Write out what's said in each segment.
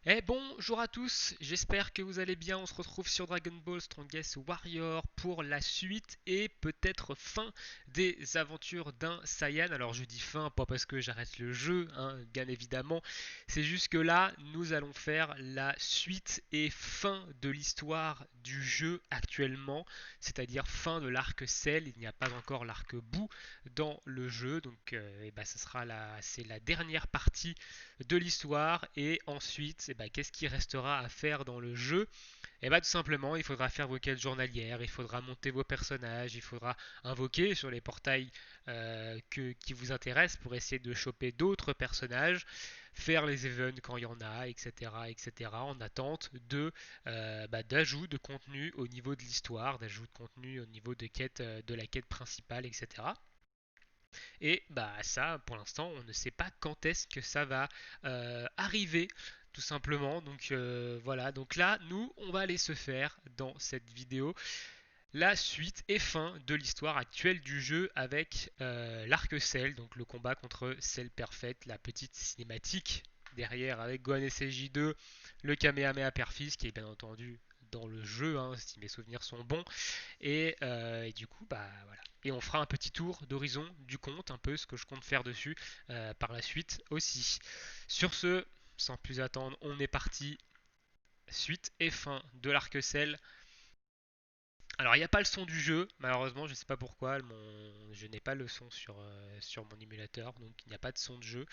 Bonjour à tous, j'espère que vous allez bien. On se retrouve sur Dragon Ball Strongest Warrior pour la suite et peut-être fin des aventures d'un Saiyan. Alors je dis fin, pas parce que j'arrête le jeu, hein, bien évidemment. C'est juste que là, nous allons faire la suite et fin de l'histoire du jeu actuellement, c'est-à-dire fin de l'arc Cell. Il n'y a pas encore l'arc Boo dans le jeu, donc ça sera c'est la dernière partie de l'histoire. Et ensuite, qu'est-ce qui restera à faire dans le jeu? Tout simplement, il faudra faire vos quêtes journalières, il faudra monter vos personnages, il faudra invoquer sur les portails qui vous intéressent pour essayer de choper d'autres personnages, faire les events quand il y en a, etc., etc., en attente d'ajout de contenu au niveau de l'histoire, d'ajout de contenu au niveau de la quête principale, etc. Et ça, pour l'instant, on ne sait pas quand est-ce que ça va arriver, tout simplement. Donc voilà, donc là, nous, on va aller se faire dans cette vidéo la suite et fin de l'histoire actuelle du jeu avec l'arc Cell, donc le combat contre Cell Perfect, la petite cinématique derrière avec Gohan SSJ2, le Kamehameha Perfis qui est bien entendu dans le jeu, hein, si mes souvenirs sont bons. Et du coup, voilà. Et on fera un petit tour d'horizon du compte, un peu ce que je compte faire dessus par la suite aussi. Sur ce, sans plus attendre, on est parti. Suite et fin de l'arc-cell. Alors, il n'y a pas le son du jeu, malheureusement, je ne sais pas pourquoi. Je n'ai pas le son sur mon émulateur, donc il n'y a pas de son de jeu.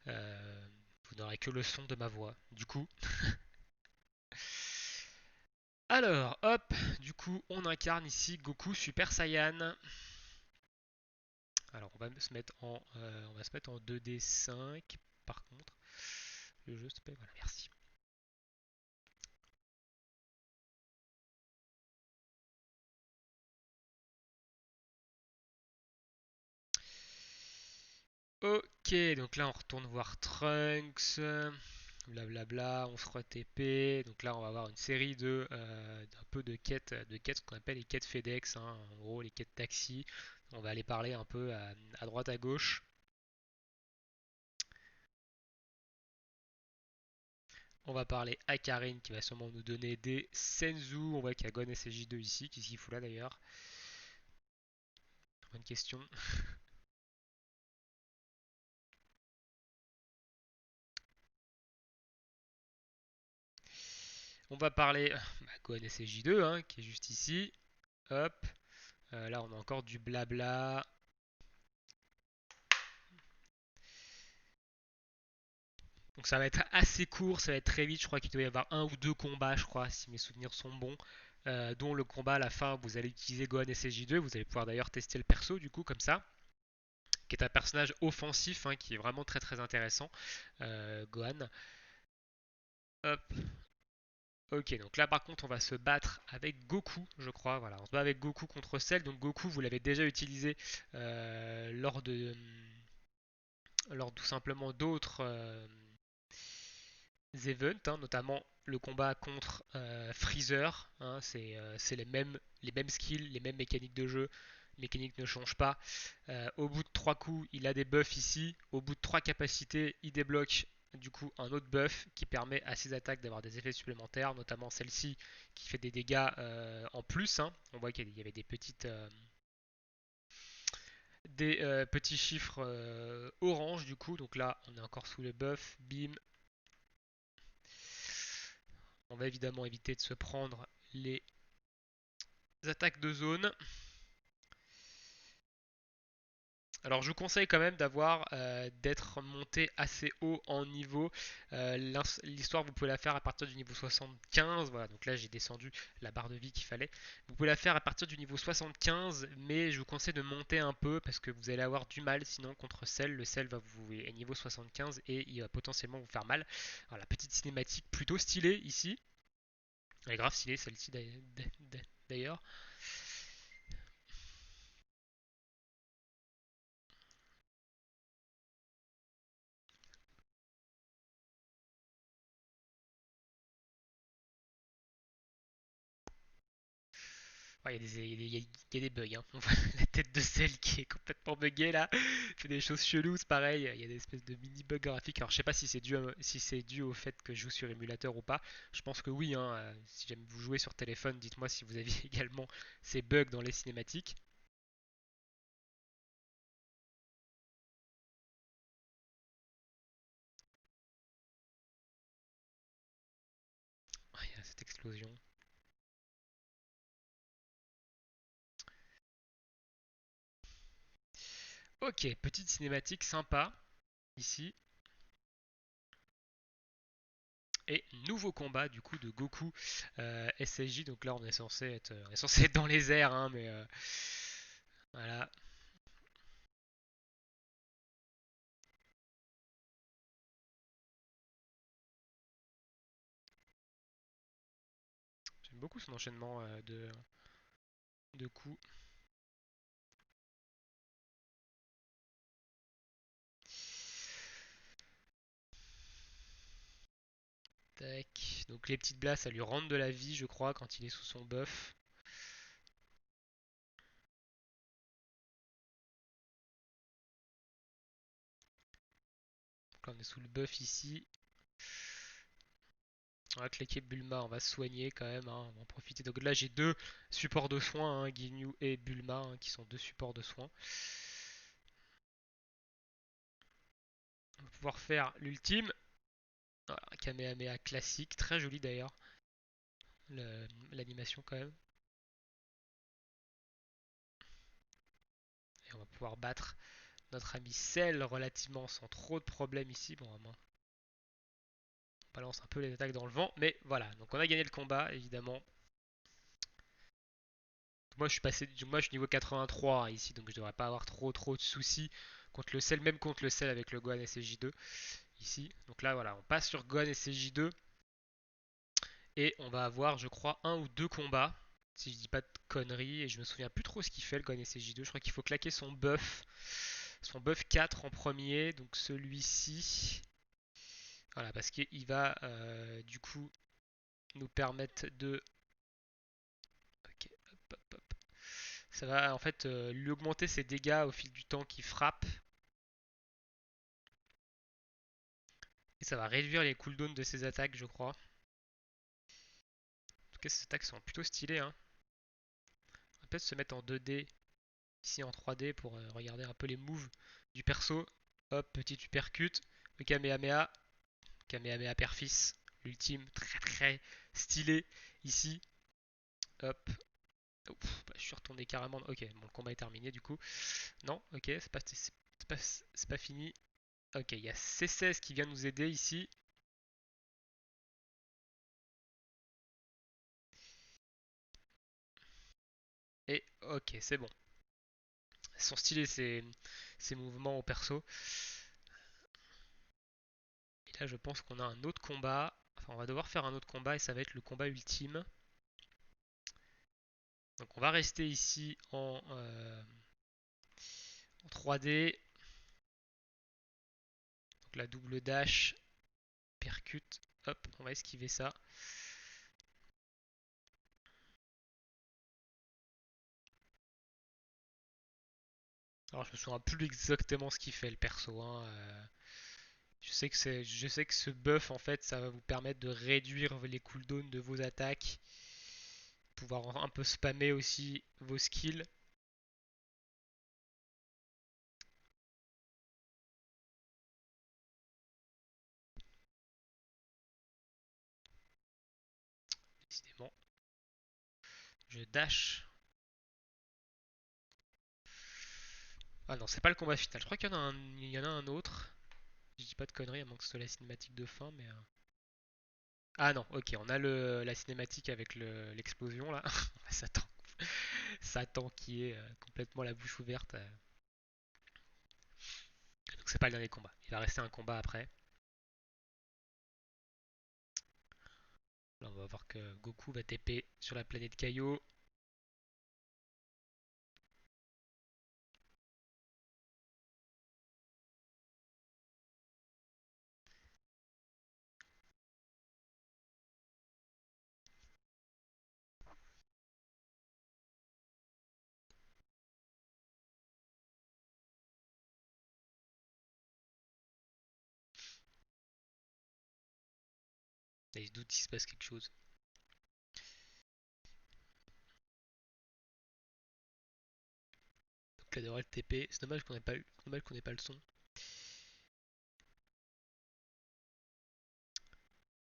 Euh, vous n'aurez que le son de ma voix. Du coup, alors, hop, du coup, on incarne ici Goku Super Saiyan. Alors on va se mettre en 2D5 par contre. Le jeu s'il te plaît, voilà, merci. Ok, donc là on retourne voir Trunks, blablabla, on se re-TP. Donc là on va avoir une série d'un peu de quêtes qu'on appelle les quêtes FedEx, hein, en gros les quêtes taxi. On va aller parler un peu à droite à gauche. On va parler à Karine qui va sûrement nous donner des Senzu. On voit qu'il y a Gon SSJ2 ici. Qu'est-ce qu'il fout là d'ailleurs? Bonne question. On va parler Gohan SSJ2 hein, qui est juste ici. Hop. Là on a encore du blabla. Donc ça va être assez court, ça va être très vite. Je crois qu'il doit y avoir un ou deux combats, je crois, si mes souvenirs sont bons. Dont le combat à la fin, vous allez utiliser Gohan SSJ2. Vous allez pouvoir d'ailleurs tester le perso du coup comme ça. Qui est un personnage offensif hein, qui est vraiment très très intéressant. Gohan. Hop. Ok, donc là par contre on va se battre avec Goku, je crois. Voilà, on se bat avec Goku contre Cell. Donc Goku, vous l'avez déjà utilisé lors tout simplement d'autres events, hein, notamment le combat contre Freezer. Hein, c'est les mêmes skills, les mêmes mécaniques de jeu. Les mécaniques ne changent pas. Au bout de 3 coups, il a des buffs ici. Au bout de 3 capacités, il débloque du coup un autre buff qui permet à ses attaques d'avoir des effets supplémentaires, notamment celle-ci qui fait des dégâts en plus. Hein. On voit qu'il y avait des petits chiffres orange du coup. Donc là, on est encore sous le buff. Bim. On va évidemment éviter de se prendre les attaques de zone. Alors je vous conseille quand même d'être monté assez haut en niveau. L'histoire vous pouvez la faire à partir du niveau 75. Voilà, donc là j'ai descendu la barre de vie qu'il fallait. Vous pouvez la faire à partir du niveau 75, mais je vous conseille de monter un peu parce que vous allez avoir du mal sinon contre Cell. Le Cell va vous est niveau 75 et il va potentiellement vous faire mal. Alors la petite cinématique plutôt stylée ici. Elle est grave stylée celle-ci d'ailleurs. Ouais, il y a des bugs, hein. On voit la tête de celle qui est complètement buggée là. Il fait des choses cheloues, c'est pareil. Il y a des espèces de mini bugs graphiques. Alors je sais pas si c'est dû au fait que je joue sur émulateur ou pas. Je pense que oui, hein. Si jamais vous jouez sur téléphone, dites-moi si vous avez également ces bugs dans les cinématiques. Ah, il y a cette explosion. Ok, petite cinématique sympa ici. Et nouveau combat du coup de Goku SSJ. Donc là on est censé être dans les airs, hein, mais voilà. J'aime beaucoup son enchaînement de coups. Tac. Donc les petites blasts, ça lui rentre de la vie, je crois, quand il est sous son buff. Donc là, on est sous le buff ici. On va cliquer Bulma, on va se soigner quand même, hein, on va en profiter. Donc là, j'ai deux supports de soins, hein, Ginyu et Bulma, hein, qui sont deux supports de soins. On va pouvoir faire l'ultime. Voilà, Kamehameha classique, très joli d'ailleurs, l'animation quand même. Et on va pouvoir battre notre ami Cell relativement sans trop de problèmes ici. Bon, on balance un peu les attaques dans le vent, mais voilà. Donc on a gagné le combat, évidemment. Moi je suis niveau 83 hein, ici, donc je devrais pas avoir trop de soucis contre le Cell, même contre le Cell avec le Gohan SSJ2 ici. Donc là voilà, on passe sur Gohan SSJ2 et on va avoir je crois un ou deux combats, si je dis pas de conneries, et je me souviens plus trop ce qu'il fait le Gohan SSJ2. Je crois qu'il faut claquer son buff 4 en premier, donc celui-ci. Voilà, parce qu'il va du coup nous permettre de... Ok, hop, hop, hop. Ça va en fait lui augmenter ses dégâts au fil du temps qu'il frappe. Et ça va réduire les cooldowns de ses attaques, je crois. En tout cas, ces attaques sont plutôt stylées, hein. On va peut-être se mettre en 2D, ici en 3D, pour regarder un peu les moves du perso. Hop, petit uppercut. Le Kamehameha. Kamehameha Perfis. L'ultime, très très stylé ici. Hop. Ouf, bah, je suis retourné carrément. Ok, bon, le combat est terminé du coup. Non, ok, c'est pas fini. Ok, il y a C16 qui vient nous aider ici. Et ok, c'est bon. Sont stylés ces mouvements au perso. Et là, je pense qu'on a un autre combat. Enfin, on va devoir faire un autre combat et ça va être le combat ultime. Donc, on va rester ici en 3D. Donc, la double dash, percute. Hop, on va esquiver ça. Alors, je me souviens plus exactement ce qu'il fait le perso, hein. Je sais que ce buff, en fait, ça va vous permettre de réduire les cooldowns de vos attaques. Pouvoir un peu spammer aussi vos skills. Décidément, je dash. Ah non, c'est pas le combat final. Je crois il y en a un autre. Je dis pas de conneries, à moins que ce soit la cinématique de fin, mais. Ah non, ok, on a la cinématique avec l'explosion là. Satan. Satan qui est complètement la bouche ouverte. Donc c'est pas le dernier combat. Il va rester un combat après. Là, on va voir que Goku va TP sur la planète Kaio. Et je doute qu'il se passe quelque chose. Donc là devrait le TP. C'est dommage qu'on n'ait pas le son.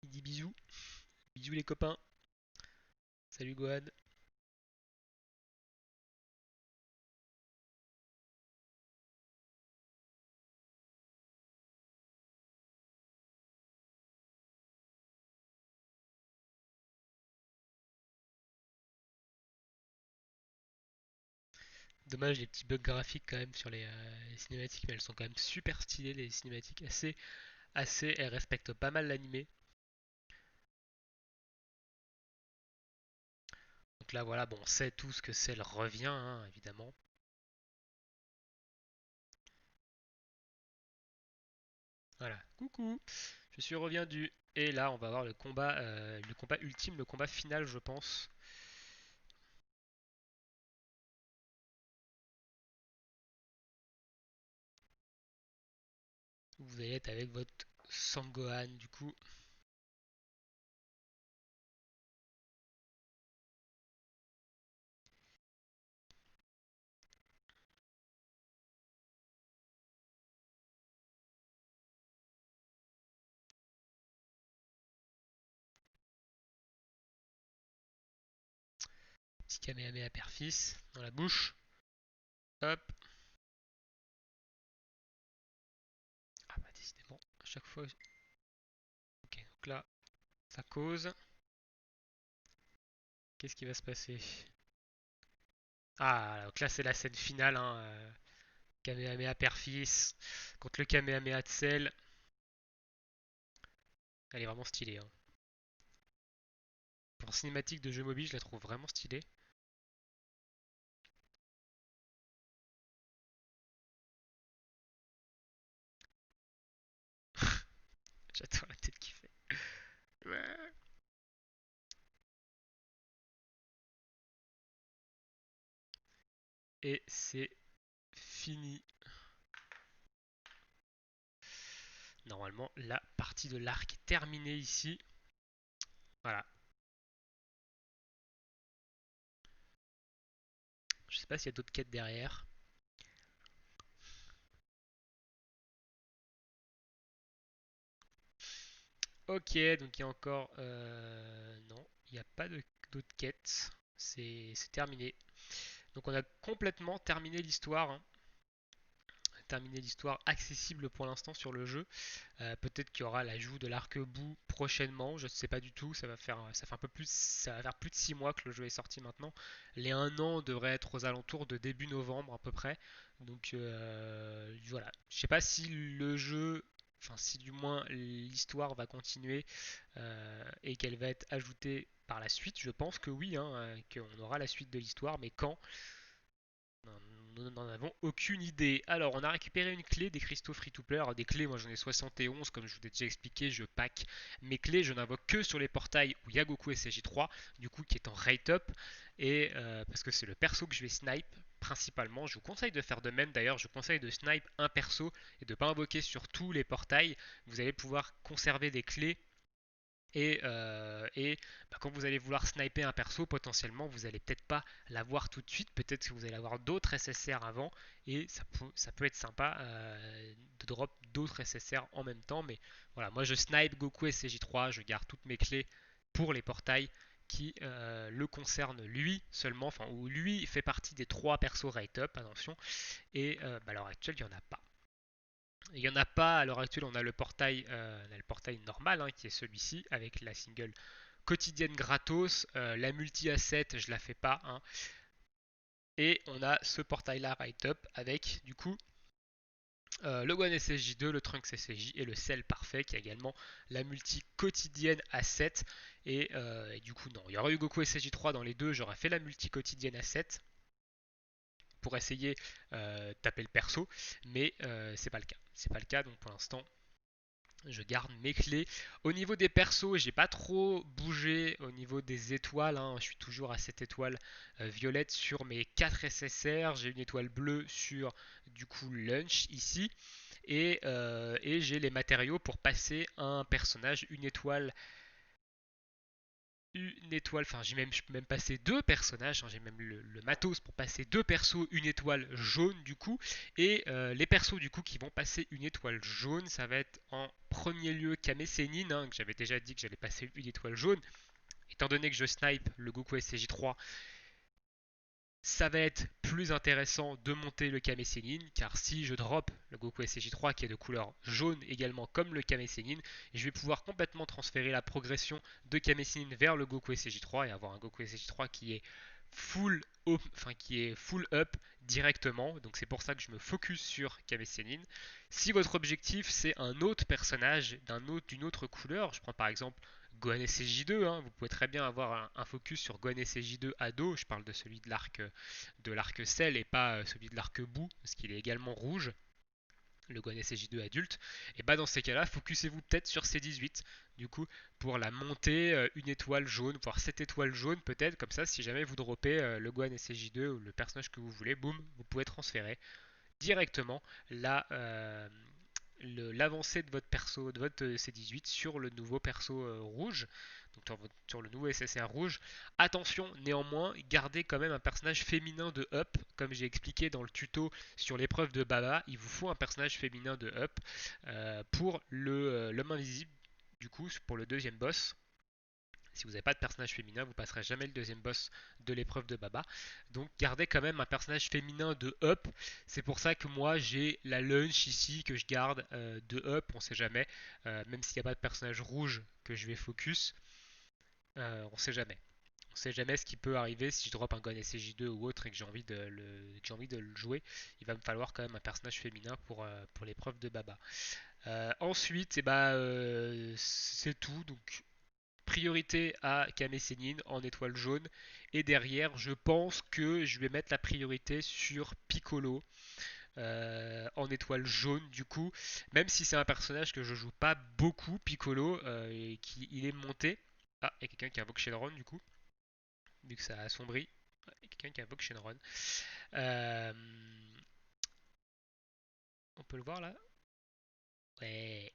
Il dit bisous. Bisous les copains. Salut Gohan. Dommage les petits bugs graphiques quand même sur les cinématiques, mais elles sont quand même super stylées les cinématiques, elles respectent pas mal l'animé. Donc là voilà, bon on sait tous que Cell revient hein, évidemment. Voilà, coucou, je suis reviendu. Et là on va avoir le combat ultime, le combat final je pense. Vous allez être avec votre Sangohan du coup. Petit Kamehameha père-fils dans la bouche. Hop. Ah bah décidément, à chaque fois. Ok, donc là, ça cause. Qu'est-ce qui va se passer? Ah, donc là c'est la scène finale, hein. Kamehameha père-fils contre le Kamehameha de Cell. Elle est vraiment stylée, hein. Pour cinématique de jeu mobile, je la trouve vraiment stylée. J'adore la tête qu'il fait. Ouais. Et c'est fini. Normalement, la partie de l'arc est terminée ici. Voilà. Je sais pas s'il y a d'autres quêtes derrière. Ok, donc il y a encore... non, il n'y a pas d'autres quêtes. C'est terminé. Donc on a complètement terminé l'histoire, hein. Terminé l'histoire accessible pour l'instant sur le jeu. Peut-être qu'il y aura l'ajout de l'arc-bout prochainement, je ne sais pas du tout. Ça fait un peu plus, ça va faire plus de 6 mois que le jeu est sorti maintenant. Les 1 an devraient être aux alentours de début novembre à peu près. Donc voilà. Je ne sais pas si le jeu, enfin si du moins l'histoire va continuer et qu'elle va être ajoutée par la suite. Je pense que oui, hein, qu'on aura la suite de l'histoire, mais quand? Nous n'en avons aucune idée. Alors, on a récupéré une clé des cristaux free-to-play. Alors, des clés, moi j'en ai 71, comme je vous ai déjà expliqué, je pack mes clés. Je n'invoque que sur les portails où il y a Goku SJ3, du coup, qui est en rate up. Et parce que c'est le perso que je vais snipe principalement. Je vous conseille de faire de même d'ailleurs. Je vous conseille de snipe un perso et de ne pas invoquer sur tous les portails. Vous allez pouvoir conserver des clés et bah, quand vous allez vouloir sniper un perso, potentiellement, vous allez peut-être pas l'avoir tout de suite. Peut-être que vous allez avoir d'autres SSR avant. Et ça peut être sympa de drop d'autres SSR en même temps. Mais voilà, moi je snipe Goku SCJ3. Je garde toutes mes clés pour les portails qui le concernent lui seulement. Enfin, où lui fait partie des 3 persos rate up, attention. Et bah, à l'heure actuelle, il n'y en a pas. Il n'y en a pas à l'heure actuelle, on a le portail normal hein, qui est celui-ci avec la single quotidienne gratos, la multi-asset je la fais pas hein, et on a ce portail là right up avec du coup le One SSJ2, le Trunks SSJ et le Cell Parfait qui a également la multi quotidienne asset et du coup non, il y aurait eu Goku SSJ3 dans les deux, j'aurais fait la multi quotidienne asset pour essayer de taper le perso, mais c'est pas le cas. C'est pas le cas, donc pour l'instant je garde mes clés. Au niveau des persos, j'ai pas trop bougé au niveau des étoiles, hein. Je suis toujours à cette étoile violette sur mes 4 SSR. J'ai une étoile bleue sur du coup Lunch ici. Et j'ai les matériaux pour passer un personnage une étoile une étoile, enfin je peux même passer deux personnages, hein, j'ai même le matos pour passer deux persos, une étoile jaune du coup, et les persos du coup qui vont passer une étoile jaune, ça va être en premier lieu Kame Sennin, hein, que j'avais déjà dit que j'allais passer une étoile jaune, étant donné que je snipe le Goku SCJ3, ça va être plus intéressant de monter le Kame Sennin, car si je drop le Goku SCJ3 qui est de couleur jaune également comme le Kame Sennin, je vais pouvoir complètement transférer la progression de Kame Sennin vers le Goku SCJ3 et avoir un Goku SCJ3 qui est full up directement. Donc c'est pour ça que je me focus sur Kame Sennin. Si votre objectif c'est un autre personnage d'une autre couleur, je prends par exemple Gohan SCJ2, hein, vous pouvez très bien avoir un focus sur Gohan SCJ2 ado, je parle de celui de l'arc Cell et pas celui de l'arc Boo, parce qu'il est également rouge, le Gohan SCJ2 adulte, et bah dans ces cas-là, focussez-vous peut-être sur C18, du coup, pour la montée, une étoile jaune, voire 7 étoiles jaunes peut-être, comme ça, si jamais vous droppez le Gohan SCJ2 ou le personnage que vous voulez, boum, vous pouvez transférer directement la, l'avancée de votre perso, de votre C18 sur le nouveau perso rouge, donc sur le nouveau SSR rouge. Attention néanmoins, gardez quand même un personnage féminin de Up, comme j'ai expliqué dans le tuto sur l'épreuve de Baba, il vous faut un personnage féminin de Up pour l'homme invisible, du coup pour le deuxième boss. Si vous n'avez pas de personnage féminin, vous passerez jamais le deuxième boss de l'épreuve de Baba. Donc gardez quand même un personnage féminin de Up. C'est pour ça que moi j'ai la lunch ici que je garde de Up, on sait jamais. Même s'il n'y a pas de personnage rouge que je vais focus, on sait jamais. On sait jamais ce qui peut arriver si je drop un Gon SCJ2 ou autre et que j'ai envie de le jouer. Il va me falloir quand même un personnage féminin pour l'épreuve de Baba. Ensuite, c'est tout. Donc priorité à Kame Sennin en étoile jaune. Et derrière, je pense que je vais mettre la priorité sur Piccolo en étoile jaune du coup. Même si c'est un personnage que je joue pas beaucoup, Piccolo, et il est monté. Ah, il y a quelqu'un qui invoque Shenron du coup, vu que ça a assombri. Il y a quelqu'un qui invoque Shenron. Euh, on peut le voir là. Ouais.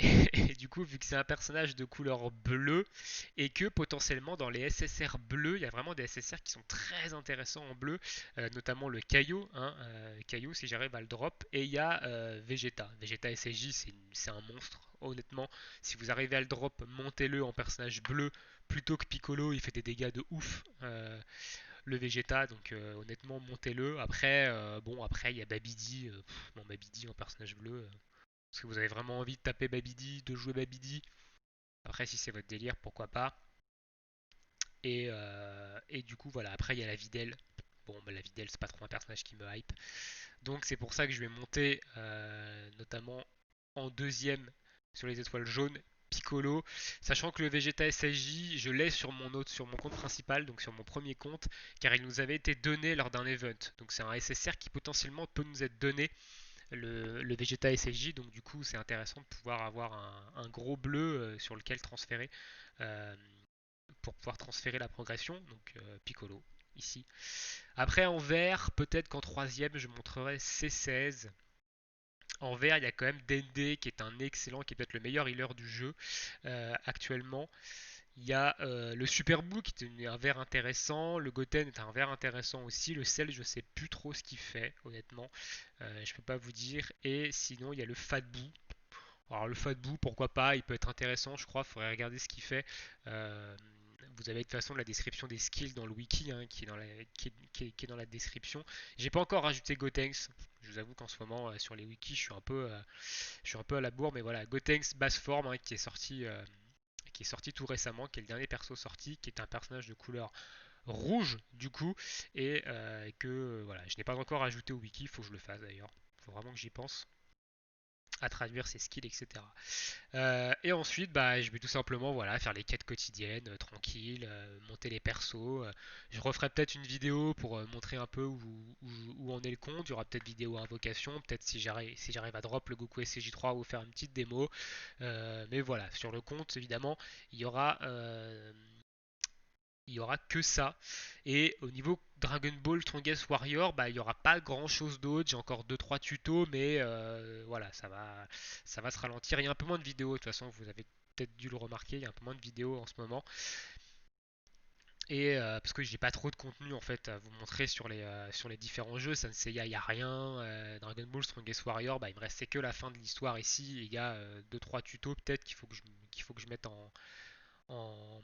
Et du coup, vu que c'est un personnage de couleur bleue, et que potentiellement dans les SSR bleus, il y a vraiment des SSR qui sont très intéressants en bleu, notamment le Caillou, hein, Caillou si j'arrive à le drop, et il y a Vegeta. Vegeta SSJ, c'est un monstre, honnêtement. Si vous arrivez à le drop, montez-le en personnage bleu plutôt que Piccolo, il fait des dégâts de ouf. Le Vegeta, donc honnêtement, montez-le. Après, bon, après il y a Babidi, bon, Babidi en personnage bleu. Est-ce que vous avez vraiment envie de taper Babidi, de jouer Babidi? Après, si c'est votre délire, pourquoi pas. Et du coup, voilà. Après, il y a la Videl. Bon, bah, la Videl, c'est pas trop un personnage qui me hype. Donc, c'est pour ça que je vais monter notamment en deuxième sur les étoiles jaunes. Piccolo, sachant que le Vegeta SSJ, je l'ai sur mon compte principal, donc sur mon premier compte, car il nous avait été donné lors d'un event. Donc c'est un SSR qui potentiellement peut nous être donné le Vegeta SSJ, donc du coup c'est intéressant de pouvoir avoir un gros bleu sur lequel transférer euh, pour pouvoir transférer la progression, donc Piccolo ici. Après en vert, peut-être qu'en troisième je montrerai C16. En vert, il y a quand même Dende qui est un excellent, qui est peut-être le meilleur healer du jeu actuellement. Il y a le Super Blue qui est un verre intéressant, le Goten est un verre intéressant aussi, le Cell je sais plus trop ce qu'il fait honnêtement, je peux pas vous dire, et sinon il y a le Fat Boo. Alors le Fat Boo pourquoi pas, il peut être intéressant je crois, il faudrait regarder ce qu'il fait. Euh, vous avez de toute façon la description des skills dans le wiki qui, est dans la, qui est dans la description. J'ai pas encore rajouté Gotenks, je vous avoue qu'en ce moment sur les wikis je suis un peu à la bourre, mais voilà, Gotenks basse forme hein, qui est sorti tout récemment, qui est le dernier perso sorti, qui est un personnage de couleur rouge du coup, et que voilà, je n'ai pas encore ajouté au wiki, il faut que je le fasse d'ailleurs, il faut vraiment que j'y pense à traduire ses skills, etc. Et ensuite, bah, je vais tout simplement voilà, faire les quêtes quotidiennes, tranquille, monter les persos. Je referai peut-être une vidéo pour montrer un peu où en est le compte. Il y aura peut-être vidéo invocation, peut-être si j'arrive à drop le Goku SCJ3 ou faire une petite démo. Mais voilà, sur le compte, évidemment, il y aura il y aura que ça. Et au niveau Dragon Ball Strongest Warrior, bah, il n'y aura pas grand chose d'autre. J'ai encore deux trois tutos, mais voilà, ça va se ralentir. Il y a un peu moins de vidéos, de toute façon, vous avez peut-être dû le remarquer, il y a un peu moins de vidéos en ce moment. Et parce que j'ai pas trop de contenu en fait à vous montrer sur les différents jeux, ça ne sait, y a rien. Dragon Ball Strongest Warrior, bah, il me restait que la fin de l'histoire ici. Il y a 2-3 tutos peut-être qu'il faut que je mette en,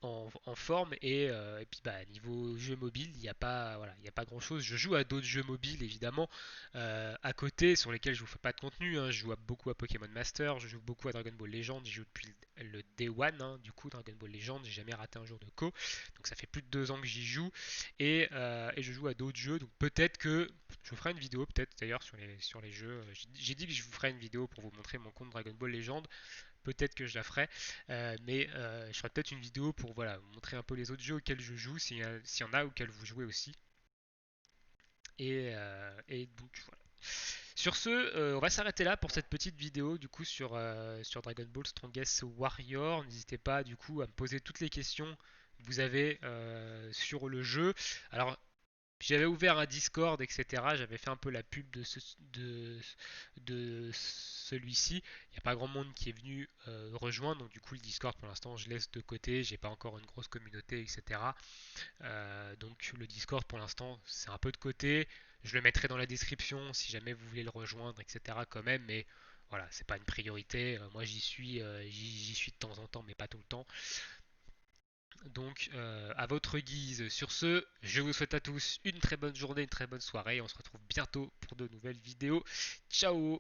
en forme et puis bah niveau jeu mobile il n'y a pas voilà il y a pas grand chose. Je joue à d'autres jeux mobiles évidemment à côté sur lesquels je vous fais pas de contenu, hein. Je joue beaucoup à Pokémon Master, je joue beaucoup à Dragon Ball Legend, j'y joue depuis le Day One, hein. Du coup Dragon Ball Legend j'ai jamais raté un jour de co, donc ça fait plus de 2 ans que j'y joue et je joue à d'autres jeux, donc peut-être que je vous ferai une vidéo peut-être d'ailleurs sur les jeux. J'ai dit que je vous ferai une vidéo pour vous montrer mon compte Dragon Ball Legend. Peut-être que je la ferai, mais je ferai peut-être une vidéo pour voilà, vous montrer un peu les autres jeux auxquels je joue, s'il y en a auxquels vous jouez aussi. Et donc voilà. Sur ce, on va s'arrêter là pour cette petite vidéo du coup sur Dragon Ball Strongest Warrior. N'hésitez pas du coup à me poser toutes les questions que vous avez sur le jeu. Alors j'avais ouvert un Discord, etc. J'avais fait un peu la pub de celui-ci. Il n'y a pas grand monde qui est venu rejoindre, donc du coup le Discord pour l'instant je laisse de côté. J'ai pas encore une grosse communauté, etc. Donc le Discord pour l'instant c'est un peu de côté. Je le mettrai dans la description si jamais vous voulez le rejoindre, etc. quand même, mais voilà, c'est pas une priorité. Moi j'y suis de temps en temps, mais pas tout le temps. Donc à votre guise. Sur ce, je vous souhaite à tous une très bonne journée, une très bonne soirée. On se retrouve bientôt pour de nouvelles vidéos. Ciao!